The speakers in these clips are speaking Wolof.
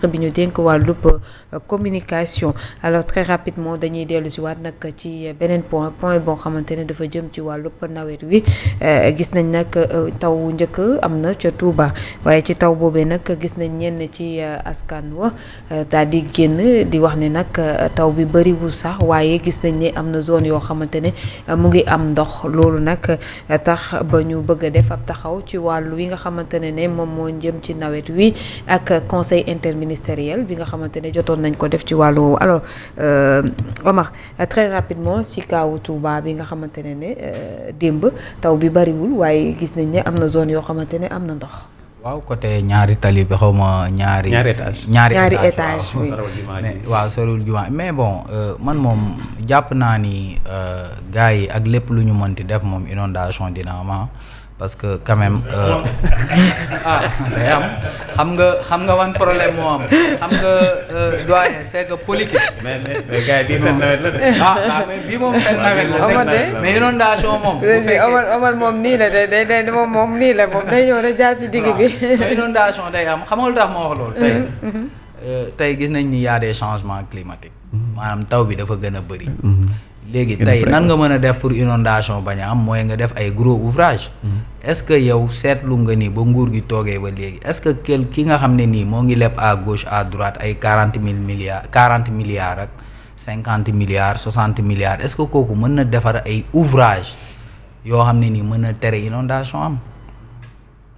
ministre bi ñu dénk wàllub communication. Alors très rapidement dañuy dellu si waat nag ci beneen point boo xamante ne dafa jëm ci wàllub nawet wi gis nañ nag taw njëkk am na ca Touba waaye ci taw boobee nag gis nañ ñenn ci askan wa daal di génn di wax ne nag taw bi bëriwul sax waaye gis nañ ne am na zone yoo xamante ne mu ngi am ndox loolu nag tax ba ñu bëgg a def ab taxaw ci wàllu wi nga xamante ne moom moo jëm ci nawet wi ak conseil interministériel bi nga xamante ne jotoon nañ ko def ci wàllu woowu. Alors Omar très rapidement si kaawu Touba bi nga xamante ne démb taw bi bëriwul waaye gis nañ ne am na zone yoo xamante ne am na ndox. waaw côté ñaari tali bi xaw ma ñaari étage oui waaw soriwul jumaa mais bon man moom jàpp naa ni gars yi ak lépp lu ñu mënti def moom inondation dina am parce que quand même day am xam nga wan problème moo am xam nga doyen c'est que politique. mais gars yi bii seen nawet la de. mais bii moom seen nawet la mais inondation moom. bu fekkee Omar moom nii la day moom nii la moom day ñëw rek jaar ci digg bi. inondation day am xam nga lu tax ma wax loolu. tey gis nañ ni y a des changements climatiques. maanaam taw bi dafa gën a bëri. léegi tey nan nga mën a def pour inondation bañ a am mooy nga def ay gros ouvrage est-ce que yow seetlu nga ni ba nguur gi toogee ba léegi est-ce que ki nga xam ne nii moo ngi leb à gauche à droite ay 40 milliards ak 50 milliards 60 milliards est-ce que kooku mën na defar ay ouvrage yoo xam ne nii mën na tere inondation am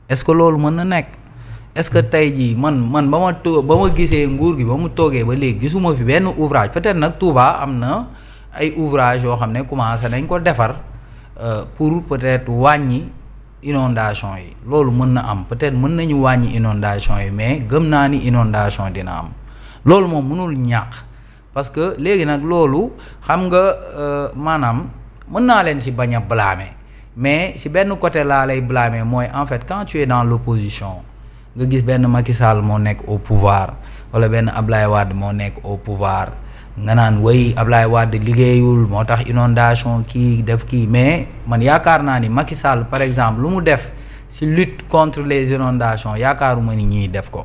est-ce que loolu mën na nekk est-ce que tey jii man ba ma gisee nguur gi ba mu toogee ba léegi gisuma fi benn ouvrage peut-être nag Touba am na ay ouvrage yoo xam ne commencé nañ ko defar pour peut-être wàññi inondation yi loolu mën na am peut-être mën nañu wàññi inondation yi mais gëm naa ni inondation dina am loolu moom mënul ñàkk parce que léegi nag loolu xam nga maanaam mën naa leen ci bañ a blâmer mais ci benn côté laa lay blâmer mooy en fait quand tu es dans l'opposition nga gis benn Macky Sall moo nekk au pouvoir wala benn Ablaye Wade moo nekk au pouvoir nga naan way Ablaye Wade liggéeyul moo tax inondation kii def kii mais man yaakaar naa ni Macky Sall par exemple lu mu def ci lutte contre les inondations yaakaaruma ni ñiy def ko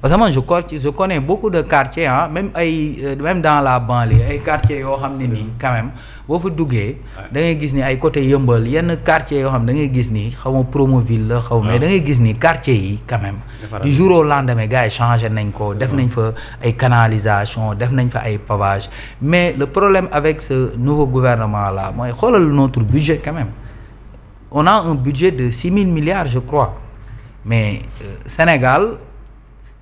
parce que man je connais beaucoup de quartiers même dans la banlieue ay quartiers yoo xam ne nii quand même boo fa duggee da ngay gis ni ay côté Yëmbal yenn quartiers yoo xam ne da ngay gis ni xaw ma Promoville la xaw mais da ngay gis ni quartiers yi quand même du jour au lendemain gars yi changé nañ ko def nañ fa ay canalisation def nañ fa ay pavage mais le problème avec ce nouveau gouvernement là mooy xoolal notre budget quand même on a un budget de 6 000 milliards je crois mais Sénégal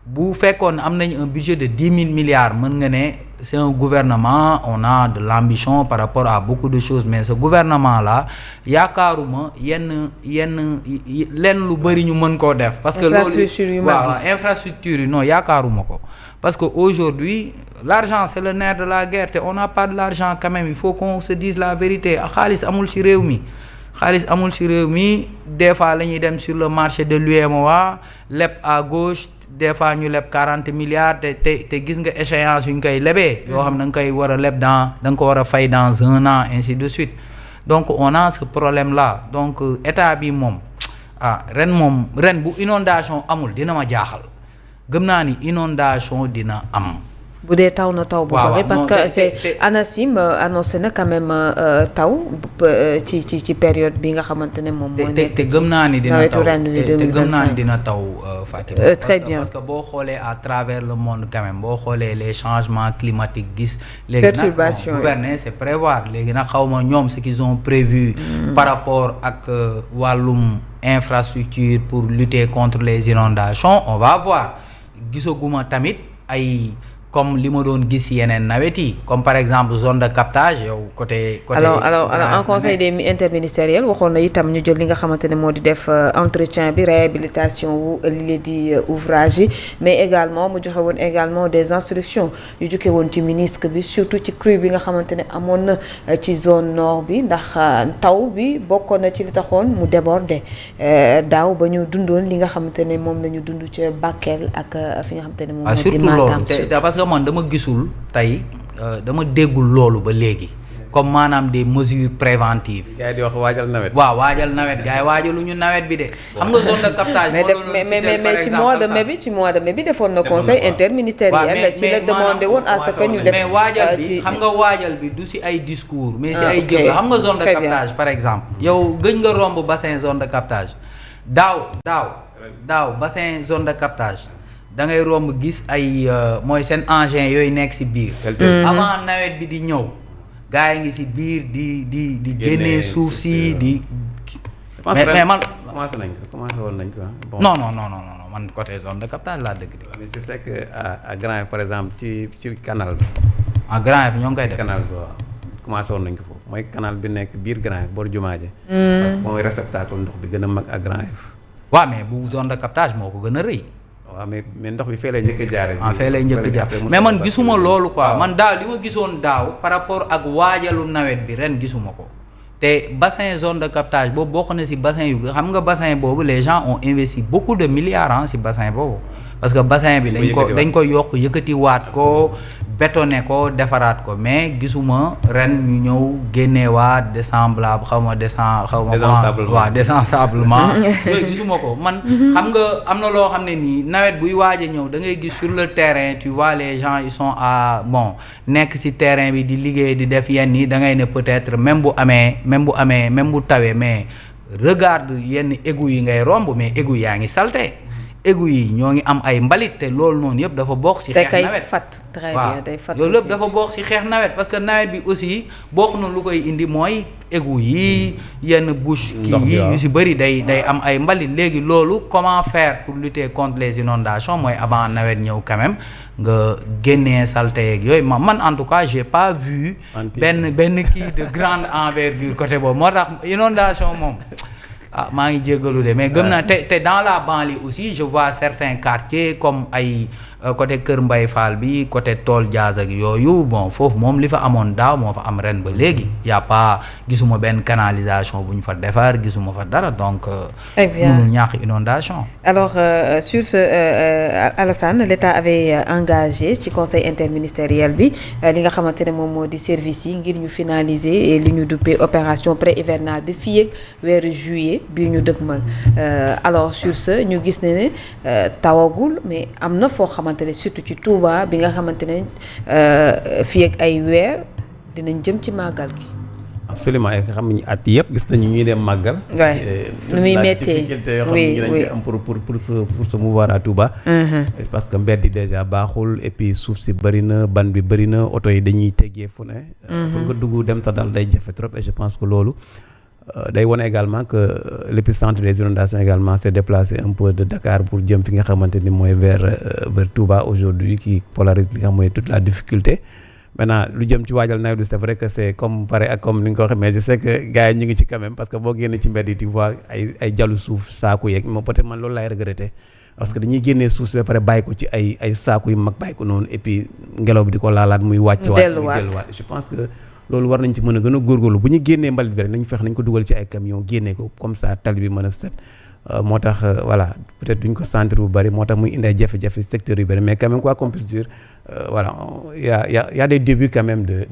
bu fekkoon am nañ un budget de 10 000 milliards mën nga ne c'est un gouvernement on a de l'ambition par rapport à beaucoup de choses mais ce gouvernement là yaakaaruma yenn lenn lu bëri ñu mën koo def parce que loolu waaw infrastructure yi non yaakaaruma ko parce que aujourd'hui l'argent c'est le nerf de la guerre te on n'a pas de l'argent quand même il faut qu'on se dise la vérité xaalis amul ci réew mi des fois la ñuy dem sur le marché de l'UEMOA leb à gauche des fois ñu leb 40 milliards te gis nga échéance yu ñu koy lebee yoo xam da nga koy war a leb da nga ko war a fay dans 1 an ainsi de suite donc on a ce problème là donc état bi moom ren bu inondation amul dina ma jaaxal gëm naa ni inondation dina am bu dee taw na taw bu bari parce que c'est ANACIM annoncé na quand même taw ci période bi nga xamante ne moom moo nekk te gëm naa ni dina taw te gëm naa ni dina taw Fatima très bien parce que boo xoolee à travers le monde quand même boo xoolee les changements climatiques gis léegi perturbation nag gouverner c'est prévoir léegi nag xaw ma ñoom ce qu'ils ont prévu par rapport ak wàllum infrastructure pour lutter contre les inondations on va voir gisaguma tamit ay comme li ma doon gis yeneen nawet yi comme par exemple zone de captage yow côté alors en conseil des interministériel waxoon na itam ñu jël li nga xamante ne moo di def entretien bi réhabilitation wu li leen di ouvrage yi mais également mu joxe woon également des instructions yu jukkee woon ci ministre bi surtout ci crue bi nga xamante ne amoon na ci zone nord bi ndax taw bi bokkoon na ci li taxoon mu déborder daaw ba ñu dundoon li nga xamante ne moom la ñu dund ca Bakel ak fi nga xamante ne moom moo di Matam parce que man dama gisul tey dama déggul loolu ba léegi comme maanaam des mesures préventives. gars yi di wax waajal nawet. waaw waajal nawet gars yi waajaluñu nawet bi de. xam nga zone de captage. mais ci mois de mai bi defoon na conseil interministériel. ci la demandé woon à ce que ñu def. mais waajal bi xam nga waajal bi du si ay discours. mais si ay jëf la xam nga zone de captage par exemple. yow gëj nga romb bassin zone de captage daaw bassin zone de captage. da ngay romb gis ay mooy seen engin yooyu nekk si biir. avant nawet bi di ñëw. gaa yi ngi si biir di génnee suuf si di. mais man commencé woon nañ ko bon. non man côté zone de captage laa dëgg di. mais je sais que à Grand Yoff par exemple ci canal bi. à Grand Yoff ñoo ngi koy def canal bi waaw commencé woon nañ ko foofu mooy canal bi nekk biir Grand Yoff boor jumaa ja. parce que mooy réceptacle ndox bi gën a mag à Grand Yoff. waaw mais bu zone de captage moo ko gën a rëy. waaw mais ndox bi fee lay njëkk a jaaree. fee lay njëkk a jaaree mais man gisuma loolu quoi man daaw li ma gisoon daaw par rapport ak waajalu nawet bi ren gisuma ko te bassin zone de captage boobu bokk na si bassin yu xam nga bassin boobu les gens ont investi beaucoup de milliards si bassin boobu parce que bassin bi dañ ko yokk yëkkatiwaat ko bétonné ko defaraat ko mais gisuma ren ñu ñëw génneewaat désemblable désensablement yooyu gisuma ko man xam nga am na loo xam ne nii nawet buy waaj a ñëw da ngay gis sur le terrain tu vois les gens ils sont nekk ci terrain bi di liggéey di def yenn yi da ngay ne peut-être même bu tawee mais regarde yenn égout yi ngay romb mais égout yaa ngi salté égout yi ñoo ngi am ay mbalit te loolu noonu yëpp dafa bokk ci xeex nawet loolu lépp dafa bokk ci xeex nawet parce que nawet bi aussi bokk na lu koy indi mooy égout yi yenn bouche kii yi yu ci bëri day am ay mbalit léegi loolu comment faire pour lutter contre les inondations mooy avant nawet ñëw quand même nga génnee saleté yeeg yooyu man en tout cas j'ai pas vu benn kii de grande envergure côté boobu moo tax inondation moom maa ngi jéggalu de mais gëm naa te dans la banlieue aussi je vois certains quartiers comme ay côté Kër Mbay Fall bi côté Tool Diaz ak yooyu bon foofu moom li fa amoon daaw moo fa am ren ba léegi y a pas gisuma benn canalisation bu ñu fa defar gisuma fa dara donc mënul ñàkk inondation. Alors sur ce Alassane l'État avait engagé ci conseil interministériel bi li nga xamante ne moom moo di service yi ngir ñu finaliser li ñu duppee opération pré-hivernale bi fii ak weeru juillet bi ñu dëgmal alors sur ce ñu gis ne tawagul mais am na foo xamante ne surtout ci Touba bi nga xamante ne fii ak ay weer dinañ jëm ci màggal gi. absolument ay xam ni at yëpp gis nañu ñuy dem màggal. waay nu muy méttee oui oui am pour se mouvoir à Touba. parce que mbedd yi déjà baaxul et puis suuf si bëri na ban bi bëri na oto yi dañuy teggee fu ne. pour nga dugg dem ta dal day jafe trop et je pense que loolu. day wone également que l'épicentre des inondations également s'est déplacé un peu de Dakar pour jëm fi nga xamante ni mooy vers Touba aujourd'hui qui polarise li nga xam mooy toute la difficulté maintenant lu jëm ci waajal nawet bi c'est vrai que c'est comme ni nga ko waxee mais je sais que gars yi ñu ngi ci quand même parce que boo génnee ci mbedd yi tu vois ay jalu suuf saaku yeeg moom peut-être man loolu laay regretter parce que dañuy génnee suuf si ba pare bàyyi ko ci ay saaku yu mag bàyyi ko noonu et puis ngelaw bi di ko laalaat muy wàcc delluwaat je pense que loolu war nañ ci mën a gën a góorgóorlu bu ñu génnee mbalit bi rek nañu fex nañ ko dugal ci ay camion génnee ko comme ça tali bi mën a set moo tax voilà peut-être duñ ko sentir bu bari moo tax muy indi ay jafe-jafe secteur yu bari mais quand même quoi qu'on puisse dire voilà y a des débuts quand même de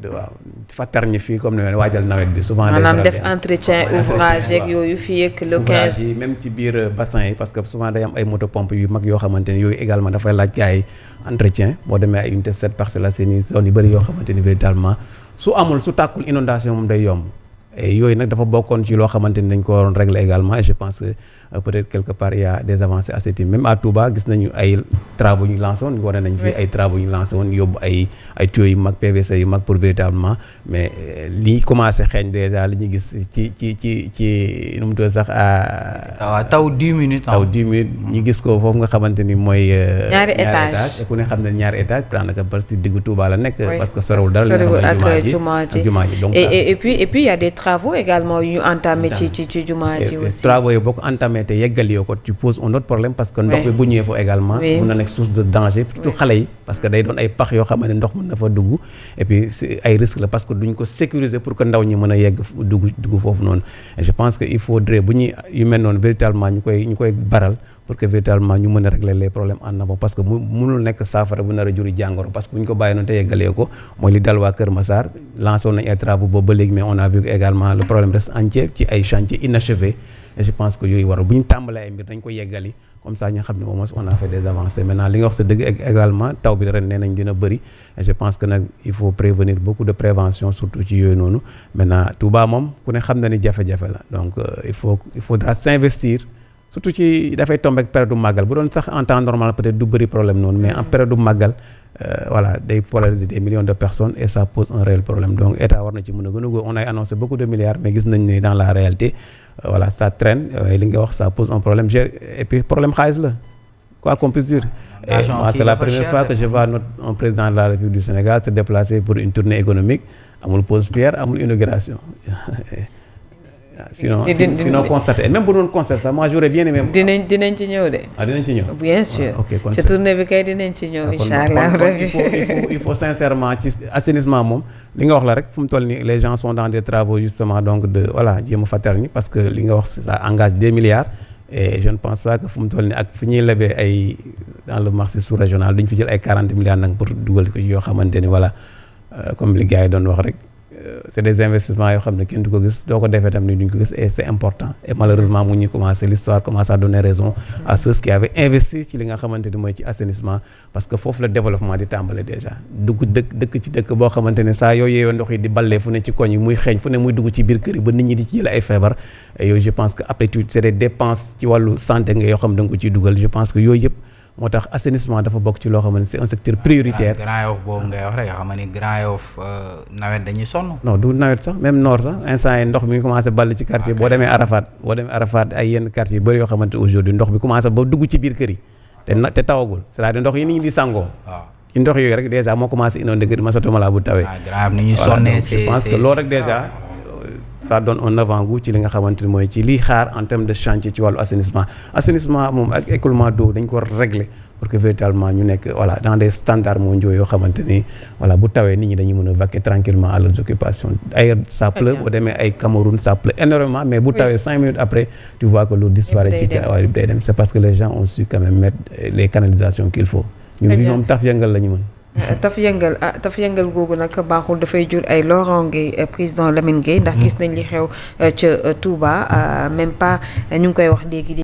waaw fattar ñi fii comme ne waajal nawet bi souvent maanaam def entretien ouvrage yeeg yooyu fii ak le 15 yi même ci biir bassin yi parce que souvent day am ay moto pompe yu mag yoo xamante ne yooyu également dafay laaj ay entretien boo demee ay unité 7 Parcelles Assainies zone yu bëri yoo xamante ni véritablement su amul su tàkkul inondation moom day yomb et yooyu nag dafa bokkoon ci loo xamante ni dañ ko waroon régler également et je pense que peut-être quelque part il y a des avancées à ce type même à Touba gis nañu ay travaux ñu lancé woon wane nañ fi ay travaux ñu lancé woon yóbbu ay tuyaux yu mag PVC yu mag pour véritablement mais lii commencé xeeñ déjà li ñu gis ci nu mu tudd sax taw 10 minutes taw 10 minutes ñu gis ko foofu nga xamante ni mooy ñaari étage et ku ne xam ne ñaari étage daanaka par ci diggu Touba la nekk parce que sorewul dara ak jumaa ji donc et puis il y a des travaux également yu ñu entamé ci jumaa ji aussi travaux yi boo ko entamé te yeggali yoo ko tu poses un autre problème parce que ndox bi bu ñëwee foofu également mun na nekk source de danger surtout xale yi parce que day doon ay pax yoo xam ne ndox mën na fa dugg et puis ay risque la parce que duñ ko sécuriser pour que ndaw ñi mën a yegg dugg foofu noonu et je pense que il faudrait bu ñuy yu mel noonu véritablement ñu koy baral pour que véritablement ñu mën a régler les problèmes en amont parce que mënul nekk saafara bu nar a juri jàngoro parce que bu ñu ko bàyyi noonu te yeggalee ko mooy li dal waa Kër Massar lancé woon nañ ay travaux boobu ba léegi mais on a vu également le problème reste entier ci ay chantiers inachevés et je pense que yooyu waral bu ñu tàmbalee ay mbir dañ ko yeggali comme ça ñu xam ne au moins on a fait des avancées maintenant li nga wax sa dëgg également taw bi ren nee nañ dina bëri et je pense que nag il faut prévenir beaucoup de prévention surtout ci yooyu noonu maintenant Touba moom ku ne xam na ni jafe-jafe la donc il faudra s'investir surtout ci dafay tomber ak période màggal bu doon sax en temps normal peut-être du bëri problème noonu mais en période màggal voilà day polariser des millions de personnes et ça pose un réel problème donc état war na ci mën a gën a góor on a annoncé beaucoup de milliards mais gis nañ ne dans la réalité voilà ça traîne li nga wax ça pose un problème et puis problème xaalis la quoi qu'on puisse dire et moi c'est la première fois que je vois un président de la République du Sénégal se déplacer pour une tournée économique amul pose pierre amul inauguration sinon constaté même bu doon constaté ça moi j'aurais bien aimé. dinañ ci ñëw de. dinañ ci ñëw. bien sûr ok kon ci tournée bi kay dinañ ci ñëw. incha allah il faut sincèrement ci assainissement moom li nga wax la rek fu mu toll nii les gens sont dans des travaux justement donc de voilà jéem a fàttali ñi parce que li nga wax ça engage 2 milliards. et je ne pense pas que fu mu toll nii ak fi ñuy lebee ay dans le marché sous-régional duñ fi jël ay 40 milliards nag pour dugal ko yoo xamante ni voilà comme li gars yi doon wax rek. c'est des investissements yoo xam ne kenn du ko gis doo ko defee tam ni duñ ko gis et c'est important et malheureusement mu ñu commencé l'histoire commence à donner raison à ceux qui avaient investi ci li nga xamante ni mooy ci assainissement parce que foofu la développement di tàmbale déjà dugg dëkk ci dëkk boo xamante ne saa yoo yeewee ndox yi di ballee fu ne ci koñ yi muy xeeñ fu ne muy dugg ci biir kër yi ba nit ñi di ci jël ay feebar et yooyu je pense que après tout c'est des dépenses ci wàllu santé nga yoo xam da nga ko ciy dugal je pense que yooyu yëpp moo tax assainissement dafa bokk ci loo xam ne c'est un secteur prioritaire. Grand Yoff boobu ngay wax rek nga xam ne Grand Yoff nawet dañuy sonn. non du nawet sax même nord sax instant yi ndox mi commencé ball ci quartier boo demee Arafat ay yenn quartier yu bëri yoo xamante aujourd'hui ndox bi commencé ba dugg ci biir kër yi te tawagul c'est-à-dire ndox yi nit ñi di sangoo. waaw ci ndox yooyu rek déjà moo commencé inondé kër yi ma sotuma laa bu tawee. Grand Yoff ni ñuy sonnee je pense que loolu rek déjà. ça donne un avant-goût ci li nga xamante ni mooy ci liy xaar en termes de chantier ci wàllu assainissement moom ak écoulement d'eau dañ ko war a régler pour que véritablement ñu nekk voilà dans des standards mondiaux yoo xamante ni voilà bu tawee nit ñi dañuy mën a vaquer tranquillement à leurs occupations ailleurs ça pleut boo demee ay Cameroun ça pleut énormément mais bu tawee 5 minutes après tu vois que l'eau disparaît ci waaye day dem c'est parce que les gens ont su quand même mettre les canalisations qu'il faut ñun bi moom taf yëngal la ñu mën taf yëngal googu nag baaxul dafay jur ay loraange président Lamine Gueye ndax gis nañ li xew ca Touba même pas ñu ngi koy wax léegi